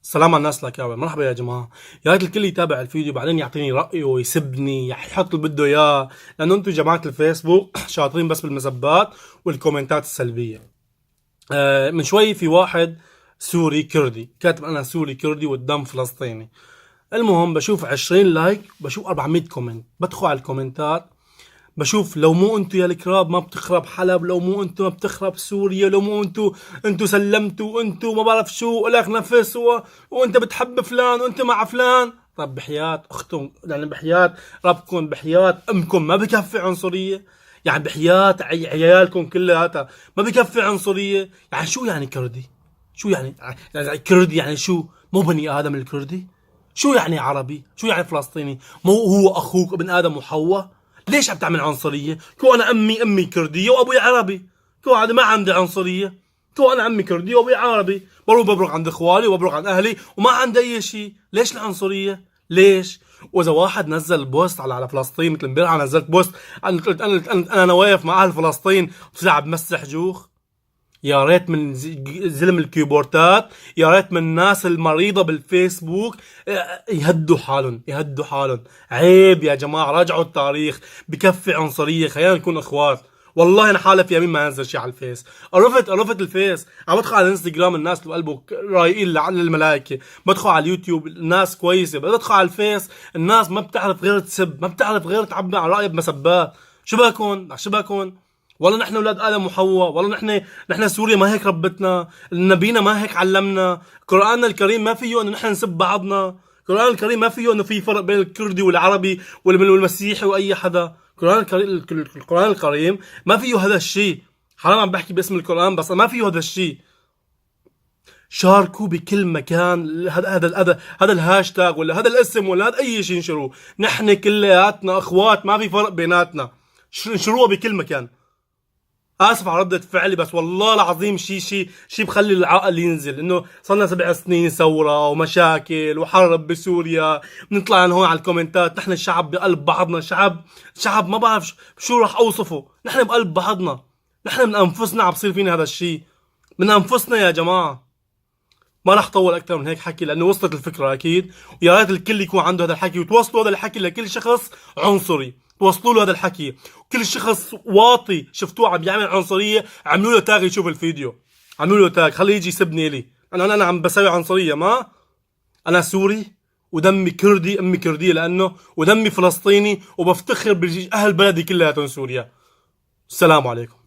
السلام على الناس الأكاوي، مرحبا يا جماعة. يا ريت الكل يتابع الفيديو بعدين يعطيني رأيه ويسبني يحط اللي بده إياه، لأنه أنتم جماعة الفيسبوك شاطرين بس بالمسبات والكومنتات السلبية. من شوي في واحد سوري كردي كاتب أنا سوري كردي والدم فلسطيني. المهم بشوف 20 لايك، بشوف 400 كومنت، بدخل على الكومنتات بشوف لو مو انتو يا الكراب ما بتخرب حلب، لو مو انتو ما بتخرب سوريا، لو مو انتو سلمتوا، انتو ما بعرف شو لك نفس وانت بتحب فلان وانت مع فلان. طب بحياة اختم، يعني بحياة ربكم، بحياة امكم، ما بكفي عنصرية؟ يعني بحياة عيالكم كلها ما بكفي عنصرية؟ يعني شو يعني كردي؟ شو يعني كردي يعني شو؟ مو بني ادم الكردي؟ شو يعني عربي؟ شو يعني فلسطيني؟ مو هو اخوك ابن ادم وحواء؟ ليش عم تعمل عنصريه؟ كو انا امي كرديه وابوي عربي، كو هذا ما عندي عنصريه. كو انا امي كرديه وابوي عربي، بروح ببرق عند اخوالي وببرق عند اهلي وما عندي اي شيء. ليش العنصريه؟ ليش؟ واذا واحد نزل بوست على فلسطين، مثل امبارح نزلت بوست قلت انا واقف مع اهل فلسطين وطلع بمسح جوخ. يا ريت من زلم الكيبورتات، يا ريت من الناس المريضة بالفيسبوك يهدوا حالهم. عيب يا جماعة، راجعوا التاريخ. بكفي عنصرية، خلينا نكون اخوات. والله انا حالف يمين ما انزل شيء على الفيس. قرفت الفيس. عم بدخل على الانستغرام الناس اللي بقلبه رايقين لعل الملائكة، بدخل على اليوتيوب الناس كويسة، بدخل على الفيس الناس ما بتعرف غير تسب، ما بتعرف غير تعبر عن رأيها بمسبات. شو بكون؟ والله نحن اولاد ادم وحواء، والله نحن سوريا ما هيك ربتنا، نبينا ما هيك علمنا، قرآننا الكريم ما فيه انه نحن نسب بعضنا، القرآن الكريم ما فيه انه في فرق بين الكردي والعربي والمسيحي واي حدا. القرآن الكريم ما فيه هذا الشيء. حرام عم بحكي باسم القرآن بس ما فيه هذا الشيء. شاركوا بكل مكان هذا الهاشتاج ولا هذا الاسم ولا هذا اي شيء، انشروه. نحن كلياتنا اخوات، ما في فرق بيناتنا. انشروها بكل مكان. اسف على ردة فعلي بس والله العظيم شيء بخلي العقل ينزل، انه صرنا 7 سنين ثورة ومشاكل وحرب بسوريا، بنطلع هون على الكومنتات نحن الشعب بقلب بعضنا، شعب ما بعرف شو راح اوصفه. نحن بقلب بعضنا، نحن من انفسنا عم بصير فينا هذا الشيء، من انفسنا يا جماعة. ما راح طول اكثر من هيك حكي لانه وصلت الفكره اكيد، ويا ريت الكل يكون عنده هذا الحكي وتوصلوا هذا الحكي لكل شخص عنصري. توصلوا له هذا الحكي، وكل شخص واطي شفتوه عم يعمل عنصريه عملوا له تاغ يشوف الفيديو، عملوا له تاغ خليه يجي يسبني لي. انا عم بسوي عنصريه؟ ما انا سوري ودمي كردي، امي كرديه لانه، ودمي فلسطيني وبفتخر باهل بلدي كلها سوريا. السلام عليكم.